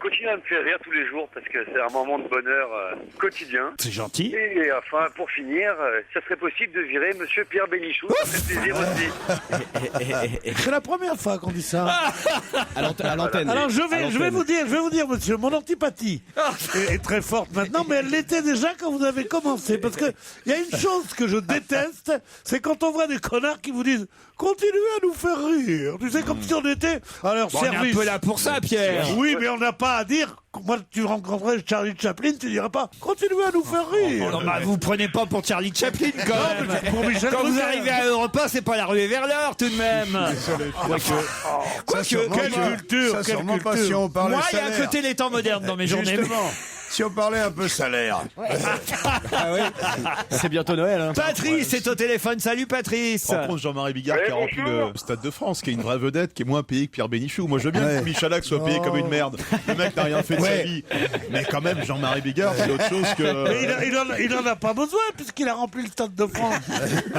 continuez à me faire rire tous les jours parce que c'est un moment de bonheur quotidien. C'est gentil. Et enfin, pour finir, ça serait possible de virer Monsieur Pierre Bénichou. Ça fait plaisir aussi. C'est la première fois qu'on dit ça. À l'antenne. Alors je vais vous dire, monsieur, mon antipathie est très forte maintenant, mais elle l'était déjà quand vous avez commencé. Parce que il y a une chose que je déteste, c'est quand on voit des connards qui vous disent continuez à nous faire rire. Tu sais, comme si on était à leur On est service. un peu là pour ça, Pierre. Oui, mais on n'a pas à dire. Moi, tu rencontrais Charlie Chaplin, tu dirais pas continuez à nous faire rire. Non, bah, vous prenez pas pour Charlie Chaplin quand même. Pour Michel Quand vous Drucker. arrivez à Europe 1, c'est pas la ruée vers l'heure tout de même. Quoique, Quelle culture, Ça, quelle sûrement pas culture. si on parlait moi, il y a un salaire. côté les temps modernes dans mes journées. Justement, si on parlait un peu salaire. C'est bientôt Noël. Hein. Patrice est au téléphone. Salut Patrice. Rencontre Jean-Marie Bigard qui a rempli bonjour. le Stade de France, qui est une vraie vedette, qui est moins payé que Pierre Bénichou. Moi, je veux bien que Michalak soit payé comme une merde. Le mec n'a rien fait de sa vie. Mais quand même, Jean-Marie Bigard, c'est autre chose que... Mais il en a pas besoin puisqu'il a rempli le Stade de France.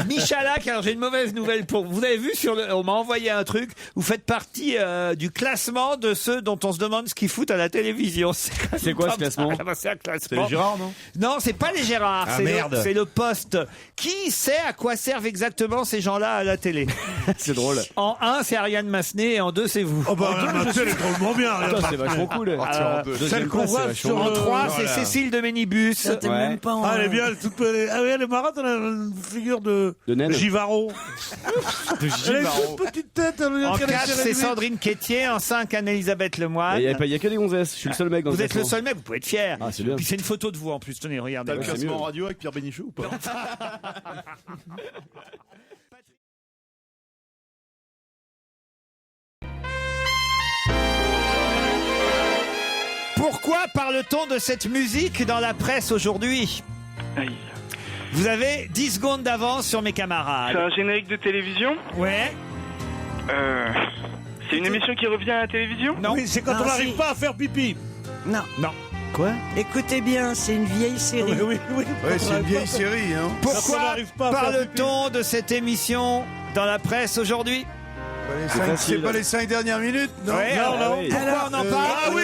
Michalak, alors j'ai une mauvaise nouvelle pour vous. Vous avez vu on m'a envoyé un truc. Vous faites partie du classement de ceux dont on se demande ce qu'ils foutent à la télévision. C'est quoi ce classement? C'est un C'est classement. les Gérard, non? Non, c'est pas les Gérard. Ah, c'est merde. c'est le Poste. Qui sait à quoi servent exactement ces gens-là à la télé? C'est drôle. En 1, c'est Ariane Massenet et en 2, c'est vous. Oh bah, elle est drôlement bien. Putain, c'est vachement cool. Celle qu'on voit sur En le... 3, c'est Cécile de Ménibus. T'es Ouais. même pas en... Ah, elle est bien, elle est marrante, elle a une figure de naine. Givaro. Elle a une toute petite tête. Elle En qu'elle est 4, c'est réduite. Sandrine Quétier. En 5, Anne-Elisabeth Lemoine. Il y a que des gonzesses. Je suis le seul mec dans Vous ce êtes le classement. seul mec, vous pouvez être fier. Ah, c'est bien. Puis c'est une photo de vous en plus. Tenez, regardez. T'as le c'est classement mieux. en radio avec Pierre Bénichou ou pas? Pourquoi parle-t-on de cette musique dans la presse aujourd'hui? Vous avez 10 secondes d'avance sur mes C'est camarades. un générique de télévision. Ouais. C'est une émission qui revient à la télévision. Non. Oui, c'est quand Non, on n'arrive si. pas à faire pipi. Non. Non. Quoi? Écoutez bien, c'est une vieille série. Oui. Ouais, c'est une vieille série, hein. Quand on Pourquoi n'arrive pas à faire parle-t-on de cette émission dans la presse aujourd'hui? C'est pas les 5 dernières minutes, non? Ouais, Non, alors, non. Pourquoi on en parle? Ah oui,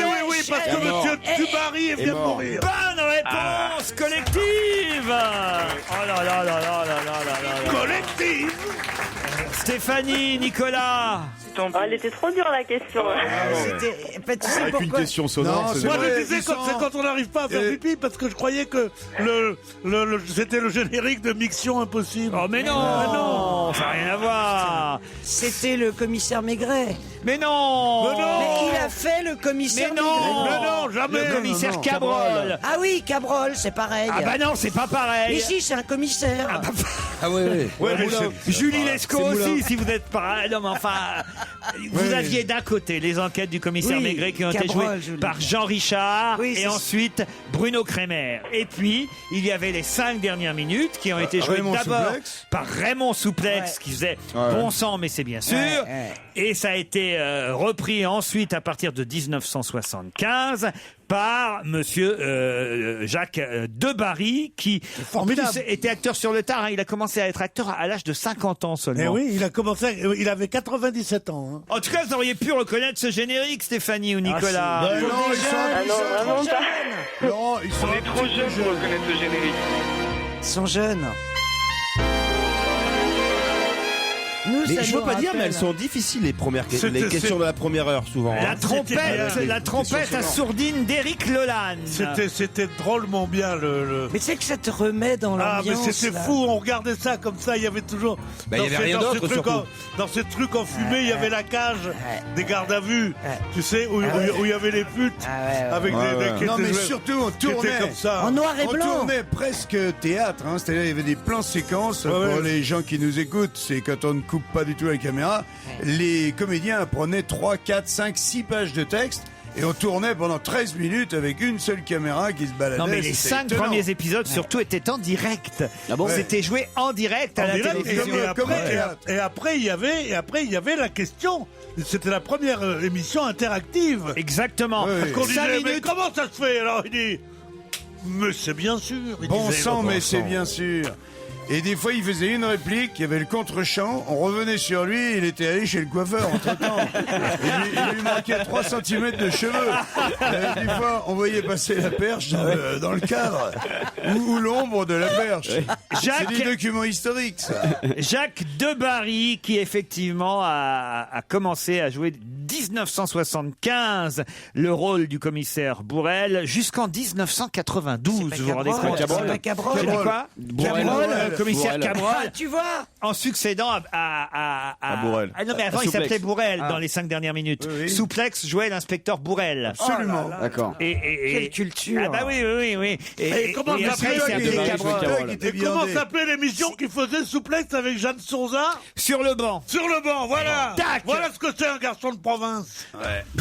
parce que monsieur Dubarry vient de mourir. Bonne réponse collective. Oh là là là là là là là là. Collective. Stéphanie, Nicolas. elle était trop dure la question. C'était... bah, tu sais Avec une pourquoi question sonore, Non, c'est c'est Moi, vrai, je disais ils c'est sont- quand on n'arrive pas à faire pipi parce que je croyais que c'était le générique de Mission Impossible. Oh mais non, ça n'a rien à voir. C'était le commissaire Maigret. Mais non. Mais non. Mais il a fait le commissaire Mais non. Maigret. Mais non, jamais. Le commissaire non, Cabrol. Ah oui, Cabrol, c'est pareil. Ah bah non, c'est pas pareil. Mais si, c'est un commissaire. Ah ouais. Ouais, mais Julie Lescaut c'est Moulin. aussi, si vous êtes pareil. Non, mais enfin, vous aviez d'un côté les enquêtes du commissaire Oui, Maigret qui ont été Cabrol, jouées je l'ai par dit. Jean Richard Oui, et c'est- ensuite Bruno Kremer. Et puis, il y avait les 5 dernières minutes qui ont été jouées Raymond d'abord Souplex. par Raymond Souplex Ouais. qui faisait Bon sang, mais c'est bien sûr. Ouais. Et ça a été repris ensuite à partir de 1975 par monsieur Jacques Debarry qui formidable. en plus, était acteur sur le tard. Hein. Il a commencé à être acteur à l'âge de 50 ans seulement. Eh oui, il a commencé, il avait 97 ans. Hein. En tout cas, vous auriez pu reconnaître ce générique, Stéphanie ou Ah, Nicolas. Ben non, ils sont vraiment pas. Laurent, ils sont On est trop jeunes pour reconnaître ce générique. Ils sont jeunes. Nous, Mais ça je veux nous pas dire, mais rappelle. elles sont difficiles les premières C'était- les questions de la première heure souvent. La hein. trompette bien. à sourdine d'Éric Lolan. C'était drôlement bien le... Mais c'est que ça te remet dans Ah, mais l'ambiance. c'était là. fou, on regardait ça comme ça, il y avait toujours... Bah, il y avait rien dans ces d'autre, trucs surtout. dans ces trucs enfumés, il y avait la cage des gardes à vue, tu sais, où il y avait les putes, Ah ouais, ouais. avec qui Non, étaient mais jouées- surtout, on qui étaient tournait. comme ça. En noir et On blanc. tournait presque théâtre, hein. C'est-à-dire il y avait des plans séquences pour ouais. les gens qui nous écoutent, c'est quand on ne coupe pas du tout la caméra. Les comédiens prenaient 3, 4, 5, 6 pages de texte et on tournait pendant 13 minutes avec une seule caméra qui se baladait. Non, mais les C'était 5 étonnant. premiers épisodes surtout étaient en direct. Ah bon C'était joué en direct à En la direct, télévision. et après, il y avait la question. C'était la première émission interactive. Exactement. Ouais. Parce qu'on 5 disait, mais minutes. comment ça se fait? Alors il dit, mais c'est bien sûr. Il Bon disait, sang, bon mais sang. c'est bien sûr. Et des fois, il faisait une réplique, il y avait le contre-champ, on revenait sur lui, il était allé chez le coiffeur entre-temps. Il lui manquait 3 cm de cheveux. Des fois, on voyait passer la perche dans le cadre, ou l'ombre de la perche. C'est des documents historiques, ça. Jacques Debarry, qui effectivement a commencé à jouer 1975 le rôle du commissaire Bourrel jusqu'en 1992. Vous vous rendez compte? C'est pas Cabrol. J'ai dit quoi? Cabrol, commissaire Cabrol. Ah, tu vois. En succédant à Bourrel. Ah non, mais avant, il s'appelait Bourrel dans les 5 dernières minutes. Oui, oui. Souplex jouait l'inspecteur Bourrel. Absolument. D'accord. Quelle culture. Ah bah oui. Et comment après, s'appelait il s'est appelé Cabrol. Et comment s'appelait l'émission qui faisait Souplex avec Jeanne Souza? Sur le banc. Sur le banc, voilà. Tac. Voilà ce que c'est un garçon de province.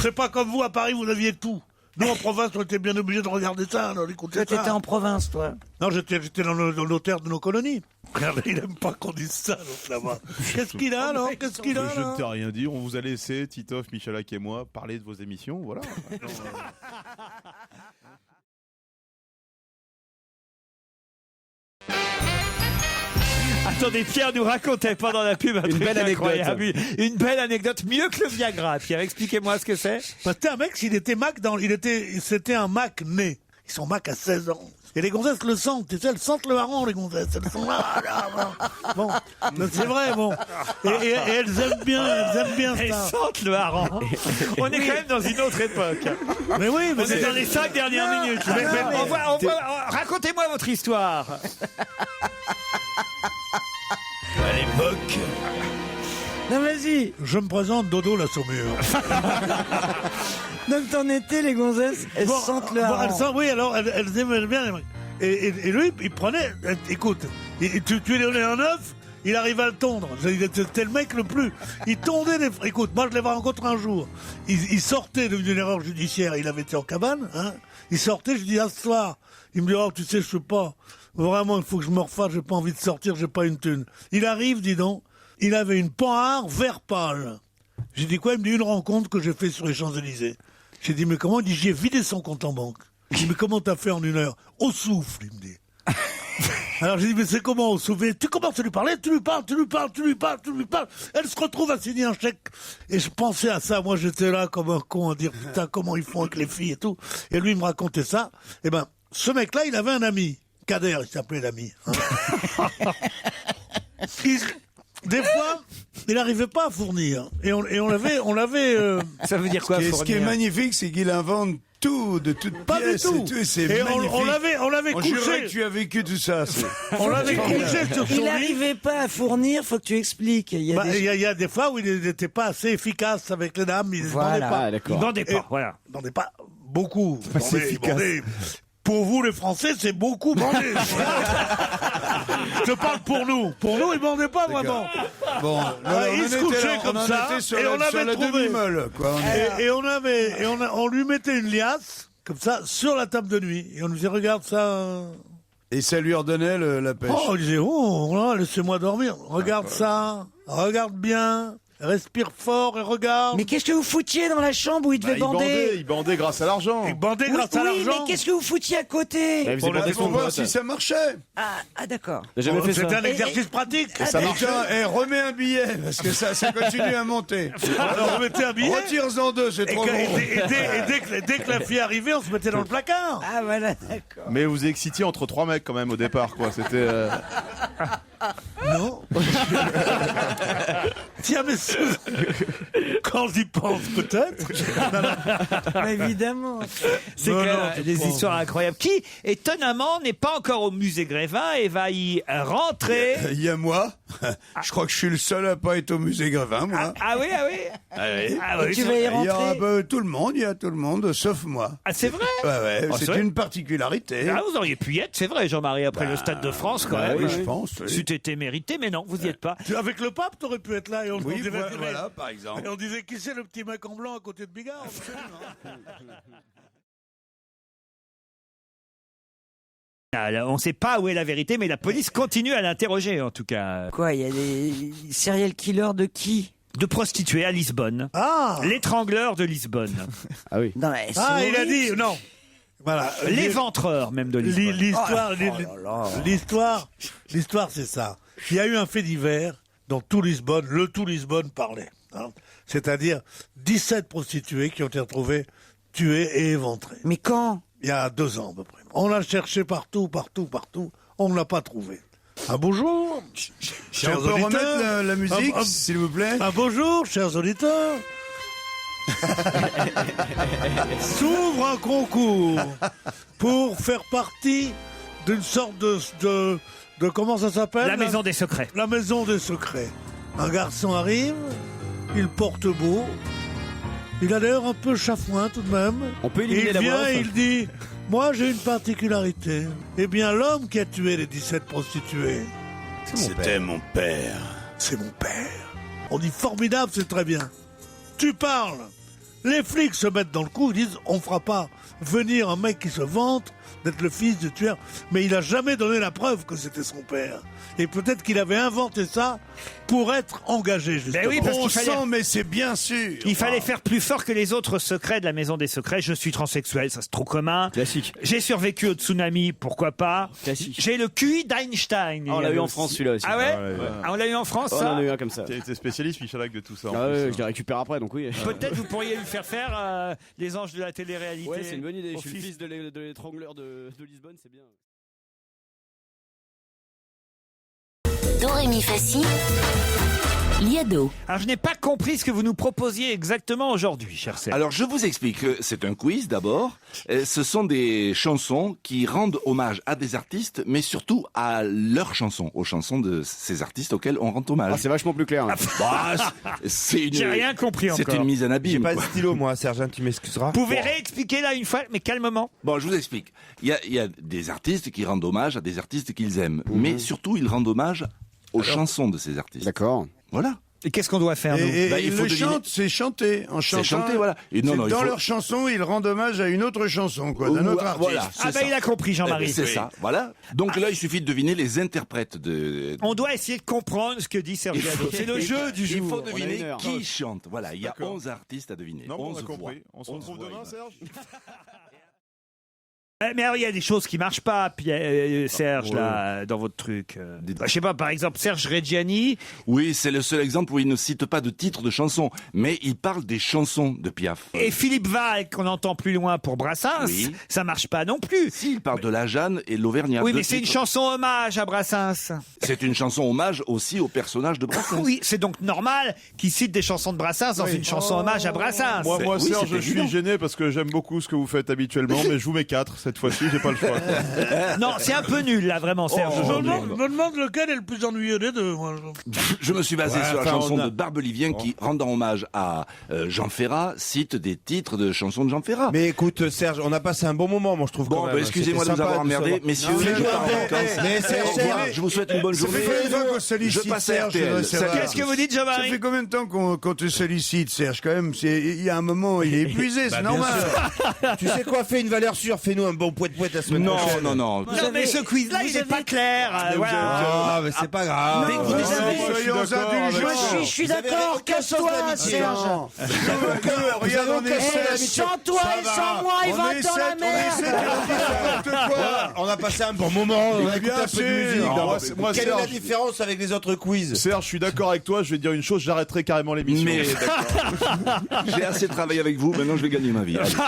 C'est pas comme vous, à Paris, vous aviez tout. Nous, en province, on était bien obligés de regarder ça, d'écouter ça. Toi, t'étais en province, toi. Non, j'étais dans nos terres de nos colonies. Regarde, il aime pas qu'on dise ça, l'autre là-bas. Qu'est-ce qu'il a, alors? Qu'est-ce qu'il a, Je là? ne t'ai rien dit. On vous a laissé, Titoff, Michalak et moi, parler de vos émissions. Voilà. Attendez, Pierre nous racontait pendant la pub un truc belle anecdote. incroyable. Une belle anecdote, mieux que le Viagra. Pierre, expliquez-moi ce que c'est. C'était un mec, c'était un Mac né. Ils sont Mac à 16 ans. Et les gonzesses le sentent, tu sais, elles sentent le hareng, les gonzesses. Elles sont là. Bon, c'est vrai, bon. Et elles aiment bien Elles ça. sentent le hareng. On est quand même dans une autre époque. Mais oui, mais On est dans les 5 dernières minutes. Racontez-moi votre histoire. À l'époque. Non, vas-y. Je me présente Dodo la Saumure. Donc, t'en étais, les gonzesses, elles sentent le hareng. Elles sentent, oui, alors elles aimaient bien les mecs. Et lui, il prenait, écoute, tu lui donnais un œuf, il arrivait à le tondre. C'était le mec le plus. Il tondait les. Écoute, moi je l'ai rencontré un jour. Il sortait d'une erreur judiciaire, il avait été en cabane, hein. Il sortait, je dis, à ce soir. Il me dit, oh, tu sais, je sais pas. Vraiment, il faut que je me refasse, j'ai pas envie de sortir, j'ai pas une thune. Il arrive, dis donc, il avait une panhard vert pâle. J'ai dit quoi? Il me dit, une rencontre que j'ai fait sur les Champs-Élysées. J'ai dit, mais comment? Il dit, j'ai vidé son compte en banque. J'ai dit, mais comment t'as fait en 1 heure? Au souffle, il me dit. Alors j'ai dit, mais c'est comment au souffle? Tu commences à lui parler, tu lui parles. Elle se retrouve à signer un chèque. Et je pensais à ça, moi j'étais là comme un con à dire, putain, comment ils font avec les filles et tout. Et lui, il me racontait ça. Et ben, ce mec-là, il avait un ami. Kader, il s'appelait l'ami. Hein. Des fois, il n'arrivait pas à fournir. Et on l'avait. Ça veut dire quoi, Ce qui est magnifique, c'est qu'il invente tout, de toutes pièces. Pas du tout. C'est Et magnifique. on l'avait On couché. jurait que tu as vécu tout ça. On l'avait couché sur son Il lit. n'arrivait pas à fournir, faut que tu expliques. Il y a Il y a des fois où il n'était pas assez efficace avec les dames. Il ne Voilà. demandait pas. Ah, d'accord. Il vendait pas, voilà. Il demandait pas beaucoup. assez Il efficace. demandait. Pour vous, les Français, c'est beaucoup bandé. Je te parle pour nous. Pour nous, ils bandaient pas vraiment. Bon, il se couchait comme ça, et on avait la trouvé. demi-molle, quoi. On lui mettait une liasse, comme ça, sur la table de nuit. Et on lui disait, regarde ça. Et ça lui redonnait la pêche. Oh, il disait, oh, là, laissez-moi dormir. Regarde ça. Regarde bien. Respire fort et regarde. Mais qu'est-ce que vous foutiez dans la chambre où il devait bander? Il bandait grâce à l'argent. Il bandait Oui, grâce à oui, l'argent. mais qu'est-ce que vous foutiez à côté? Elle faisait bander Pour son voir pote. si ça marchait. Ah, d'accord. J'ai jamais fait ça. C'était un exercice pratique. Ça marchait. Tiens, remets un billet, parce que ça continue à monter. Alors on mettait un billet. Retire-en 2, c'est Et, trop que- gros. et dès que la fille arrivait, on se mettait dans le placard. Ah, voilà, d'accord. Mais vous excitiez entre 3 mecs quand même au départ, quoi. C'était. Non. Tiens, mais quand j'y pense, peut-être. Évidemment. C'est Non, quand même non, c'est des pas- histoires incroyables. Qui, étonnamment, n'est pas encore au musée Grévin et va y rentrer. Il y a moi. Je crois que je suis le seul à pas être au musée Grévin, moi. Ah oui, ah oui. Ah oui, Tu c'est vas y vrai. Il y aura rentrer? tout le monde, il y a tout le monde, sauf moi. Ah, c'est vrai. Ouais, Ah, c'est c'est vrai une particularité. Ah, vous auriez pu y être, c'est vrai, Jean-Marie, après le Stade de France, quand même. oui, je pense. Oui. C'eût été mérité, mais non, vous y êtes pas. Avec le pape, t'aurais pu être là et on Oui, disait, voilà, par exemple. et on disait qui c'est le petit mec en blanc à côté de Bigard. Alors, on ne sait pas où est la vérité, mais la police continue à l'interroger, en tout cas. Quoi, il y a des serial killers de qui? De prostituées à Lisbonne. Ah. L'étrangleur de Lisbonne. Ah oui. Non, mais c'est Ah, il a horrible. dit non. Voilà. L'éventreur même de Lisbonne. L'histoire, c'est ça. Il y a eu un fait divers dont tout Lisbonne parlait. Hein. C'est-à-dire 17 prostituées qui ont été retrouvées tuées et éventrées. Mais quand? Il y a 2 ans à peu près. On l'a cherché partout. On ne l'a pas trouvé. Un beau jour, Si on peut remettre la musique, s'il vous plaît. Un beau jour, chers auditeurs. S'ouvre un concours pour faire partie d'une sorte de comment ça s'appelle? La maison des secrets. La maison des secrets. Un garçon arrive, il porte beau, il a l'air un peu chafouin tout de même. On peut éliminer Il la voix vient off. et il dit, moi j'ai une particularité. Eh bien l'homme qui a tué les 17 prostituées, C'était mon père. c'est mon père. On dit formidable, c'est très bien. Tu parles. Les flics se mettent dans le coup, ils disent on fera pas venir un mec qui se vante d'être le fils du tueur, mais il a jamais donné la preuve que c'était son père. Et peut-être qu'il avait inventé ça pour être engagé, justement. Ben oui, parce Bon qu'il fallait- sang, mais c'est bien sûr. Il fallait faire plus fort que les autres secrets de la maison des secrets. Je suis transsexuel, ça c'est trop commun. Classique. J'ai survécu au tsunami, pourquoi pas. Classique. J'ai le QI d'Einstein. Ah, on l'a eu en France, celui-là aussi. Ah ouais, Ah ouais. Ah, on l'a eu en France, Oh, on ça en a eu un comme ça. T'es spécialiste, Michalak, de tout ça. en Ah plus, ouais, hein. je les récupère après, donc oui. Peut-être vous pourriez lui faire faire les anges de la télé-réalité. Ouais, c'est une bonne idée. Au Je suis le fils- fils de l'étrangleur de Lisbonne, c'est bien. Dorémy Fassi, Liado. Alors je n'ai pas compris ce que vous nous proposiez exactement aujourd'hui, cher Serge. Alors je vous explique, c'est un quiz d'abord. Ce sont des chansons qui rendent hommage à des artistes, mais surtout à leurs chansons, aux chansons de ces artistes auxquels on rend hommage. Ah, c'est vachement plus clair. Hein. Bah, c'est une, J'ai rien compris c'est encore. une mise en J'ai abîme. pas de quoi. stylo, moi, Serge, tu m'excuseras. Vous pouvez réexpliquer là une fois, mais calmement. Bon, je vous explique. Il y a des artistes qui rendent hommage à des artistes qu'ils aiment, mais surtout ils rendent hommage aux chansons de ces artistes. D'accord. Voilà. Et qu'est-ce qu'on doit faire, nous Et Bah, il ils faut le deviner. chantent, c'est chanter. En chantant, chanter, voilà. Et non, c'est non, il dans faut- leur chanson, ils rendent hommage à une autre chanson, quoi, d'un Ou- autre artiste. voilà. Ah bah il a compris, Jean-Marie. C'est ça, voilà. Donc là, il suffit de deviner les interprètes de... On doit essayer de comprendre ce que dit Serge Liado. C'est le jeu du Il jour. faut On a deviner une heure. qui chante. Voilà, il y a D'accord. 11 artistes à deviner. Non, bon, on 11 a voix. compris. On se 11 retrouve voix, demain, il va. Serge Mais alors, il y a des choses qui marchent pas, Serge, là, dans votre truc. Bah, je sais pas, par exemple, Serge Reggiani. Oui, c'est le seul exemple où il ne cite pas de titre de chanson, mais il parle des chansons de Piaf. Et Philippe Val, qu'on entend plus loin pour Brassens, Oui. ça marche pas non plus. Si, il parle de la Jeanne et l'Auvergnat. Oui, Deux mais c'est une titres. chanson hommage à Brassens. C'est une chanson hommage aussi au personnage de Brassens. Oui, c'est donc normal qu'il cite des chansons de Brassens dans une chanson hommage à Brassens. Moi, Oui, Serge, c'est je suis évident. gêné parce que j'aime beaucoup ce que vous faites habituellement, mais je vous mets 4 cette fois-ci, j'ai pas le choix. Non, c'est un peu nul, là, vraiment, Serge. Je me aujourd'hui. me demande lequel est le plus ennuyeux des deux. Moi. Je me suis basé Ouais, sur la enfin, chanson on a- de Barbelivien qui, rendant hommage à Jean Ferrat, cite des titres de chansons de Jean Ferrat. Mais écoute, Serge, on a passé un bon moment, moi, je trouve. Bon, quand bah, même. excusez-moi de C'était vous avoir sympa de emmerdé, savoir. messieurs. Non, je mais pars en mais- vacances. mais Serge, Au revoir, Serge, je vous souhaite une bonne Ça journée. fait combien de temps qu'on Je sollicite passe à Serge, RTL. ça va. Qu'est-ce que vous dites, Ça Jean-Marie fait combien de temps qu'on te sollicite, Serge, quand même? Il y a un moment, il est épuisé, c'est normal. Tu sais quoi, fais une valeur sûre, fais-nous un bon poète-poète la semaine Non, prochaine. non, non. Non, mais ce quiz-là, il n'est pas clair. Voilà. Ah, mais c'est pas grave. Mais vous avez- Soyons indulgents. Moi, je suis d'accord, casse-toi, Serge. Regarde, on essaie. Sans toi et sans moi, il va dans la mer. On a passé un bon moment, on a écouté bien un peu de sûr. musique. Non, Non, moi, Quelle est la Serge- différence avec les autres quiz? Serge, je suis d'accord avec toi, je vais te dire une chose, j'arrêterai carrément l'émission. Mais j'ai assez travaillé avec vous, maintenant je vais gagner ma vie. Allez, ciao.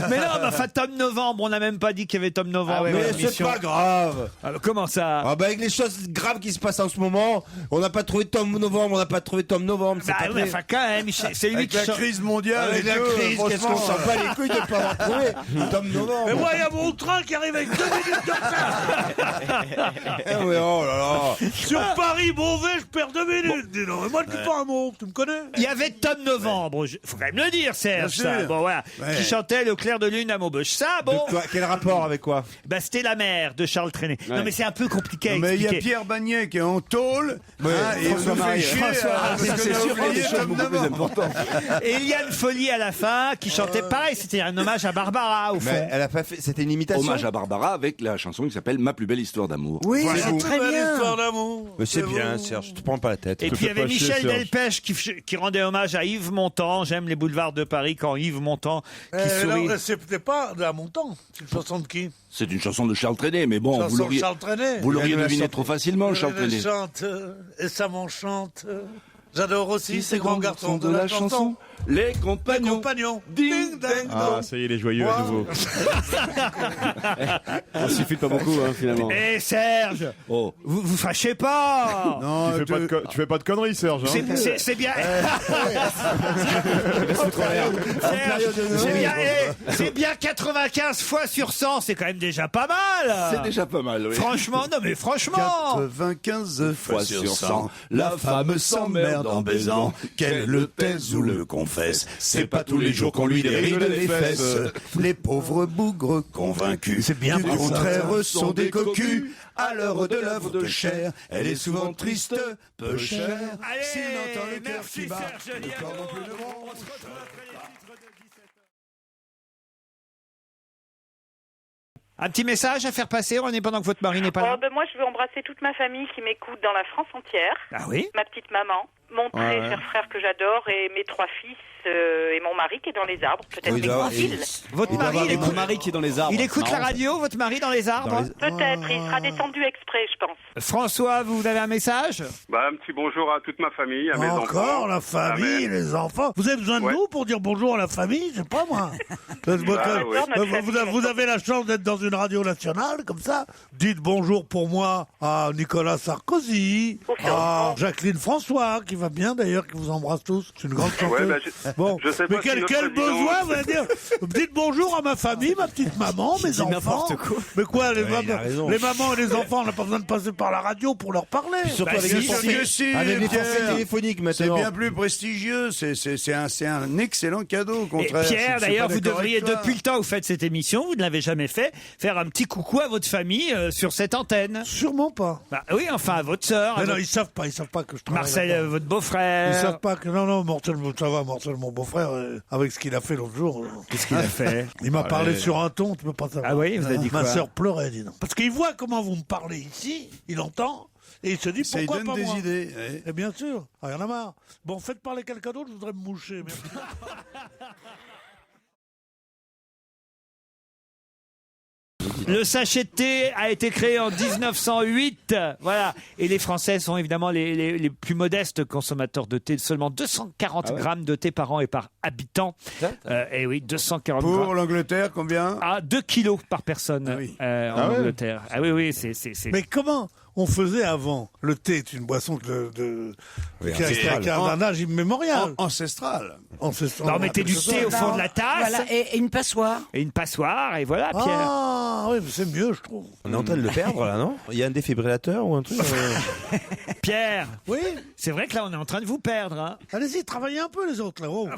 Mais non, mais enfin, Tom Novembre, on n'a même pas dit qu'il y avait Tom Novembre. dans Mais c'est l'émission. pas grave. Alors, comment ça Ah bah avec les choses graves qui se passent en ce moment, on n'a pas trouvé Tom Novembre, on n'a pas trouvé Tom Novembre. C'est Bah pas oui, vrai. enfin, quand même, c'est lui Avec qui la chante. crise mondiale Avec et la tout, crise, qu'est-ce qu'on franchement. s'en bat les couilles de pas avoir trouvé Tom Novembre. Mais moi, il y a mon train qui arrive avec 2 minutes de retard. Eh ouais, oh là là. Sur Paris-Beauvais, je perds 2 minutes. Dis donc. Et moi, je dis pas un mot. Tu me connais? Il y avait Tom Novembre, faut quand même le dire, Serge, Bien ça. sûr. Bon, voilà. Ouais. Qui chantait Le clair de lune à Maubeuge. Ça, bon, Toi, quel rapport avec quoi? bah, c'était La mer de Charles Trenet. Non, Ouais. mais c'est un peu compliqué à Mais il y a expliquer. Pierre Bagnet qui est en tôle, Ouais, et on nous fait Marie. chier, François parce Marie, qu'on c'est a sûr, oublié des choses Tom beaucoup plus Novembre. importantes. Et Eliane Folly à la fin, qui chantait pareil, c'était un hommage à Barbara, au fond. Mais elle a pas fait. C'était une imitation. Hommage à Barbara avec la chanson qui s'appelle Ma plus belle histoire d'amour. Oui, Voilà. c'est très Belle bien. histoire d'amour. Mais c'est vous. bien, Serge. Je te prends pas la tête. Et te puis il y fais avait pas chier, Michel Serge. Delpech qui rendait hommage à Yves Montand. J'aime les boulevards de Paris quand Yves Montand qui sourit. Non, c'était pas à mon temps. C'est une chanson de qui? C'est une chanson de Charles Trenet, mais bon, Chanson vous de l'auriez Charles Trenet. deviné trop facilement, Charles Elle Trenet. chante, et ça m'enchante. J'adore aussi ces grands garçons de la chanson. Les compagnons. Ding, ding, Ah, ça y est, il est joyeux à nouveau. Il suffit de pas beaucoup, hein, finalement. Eh Serge, Oh. vous fâchez pas. Non, Tu fais pas de conneries, Serge. Hein. C'est bien. C'est bien 95 fois sur 100, c'est quand même déjà pas mal. C'est déjà pas mal, oui. Franchement, non mais franchement. 95 fois sur 100, la femme s'emmerde en baisant, qu'elle le taise ou le confesse. C'est pas tous les jours qu'on lui déride les fesses. Les pauvres bougres convaincus C'est bien du pour ça, contraire sont des cocus. À l'heure de l'œuvre de chair, elle est souvent triste, peu chère. Allez, S'il entend le cœur merci qui bat, Serge le corps non plus ne Liado. bronche. On se retrouve après les titres de 17h. Un petit message à faire passer, René, pendant que votre mari n'est pas là. Moi, je veux embrasser toute ma famille qui m'écoute dans la France entière. Ah oui. Ma petite maman, mon très cher frère que j'adore et mes 3 fils et mon mari qui est dans les arbres. Peut-être Oui, mes d'accord. grands-fils. Votre mari, il Mon écoute, mari qui est dans les arbres. il écoute la Marrant, ça. radio, votre mari dans les arbres. Peut-être, il sera descendu exprès, je pense. François, vous avez un message? Bah, un petit bonjour à toute ma famille, à mes enfants. Encore la famille, Amen. les enfants. Vous avez besoin de Ouais. nous pour dire bonjour à la famille? Je sais pas moi. Vous avez la chance d'être dans une radio nationale, comme ça. Dites bonjour pour moi à Nicolas Sarkozy, à Jacqueline François, qui va bien d'ailleurs, qui vous embrasse tous. C'est une grande chanteuse. Ouais, bah, Bon, je sais mais pas si quel notre président- besoin, vous allez dire. Dites bonjour à ma famille, ma petite maman, mes enfants. n'importe quoi. Mais quoi, les il a raison. mamans et les enfants, on n'a pas besoin de passer par la radio pour leur parler. Surtout Bah, avec si, les si, forfaits, si, avec les Pierre. forfaits téléphoniques C'est maintenant. bien plus prestigieux, c'est un excellent cadeau, au Et contraire. Pierre, Je suis d'ailleurs, pas vous d'accord devriez, avec toi. depuis le temps où vous faites cette émission, vous ne l'avez jamais fait, faire un petit coucou à votre famille sur cette antenne. Sûrement pas. Bah, oui, enfin, à votre sœur, à Mais non, votre- ils savent pas que je travaille. Marcel, là-dedans. votre Ils beau-frère. savent pas que non, Marcel, ça va, Marcel, mon beau-frère, avec ce qu'il a fait l'autre jour. Qu'est-ce qu'il a fait? Il m'a parlé sur un ton, tu peux pas savoir. Ah oui, vous avez dit Ma quoi? sœur pleurait, dis donc. Parce qu'il voit comment vous me parlez ici, il entend, et il se dit Ça lui pourquoi donne pas des moi. idées. Ouais. Et bien sûr, il y en a marre. Bon, faites parler quelqu'un d'autre, je voudrais me moucher. Merci. Le sachet de thé a été créé en 1908. Voilà. Et les Français sont évidemment les plus modestes consommateurs de thé. Seulement 240 grammes de thé par an et par habitant. Et oui, 240 Pour grammes. l'Angleterre, combien? Ah, 2 kilos par personne Ah oui. en Angleterre. Ah oui, oui, c'est... Mais comment on faisait avant? Le thé est une boisson qui a un âge immémorial. Ancestral. Non, mettez du thé au fond de la tasse Voilà, et une passoire. et une passoire, et voilà, Pierre. Ah, oui, mais c'est mieux, je trouve. On est en train de le perdre là, non? Il y a un défibrillateur ou un truc Pierre, Oui, c'est vrai que là, on est en train de vous perdre. Hein. allez-y, travaillez un peu les autres là. Oh.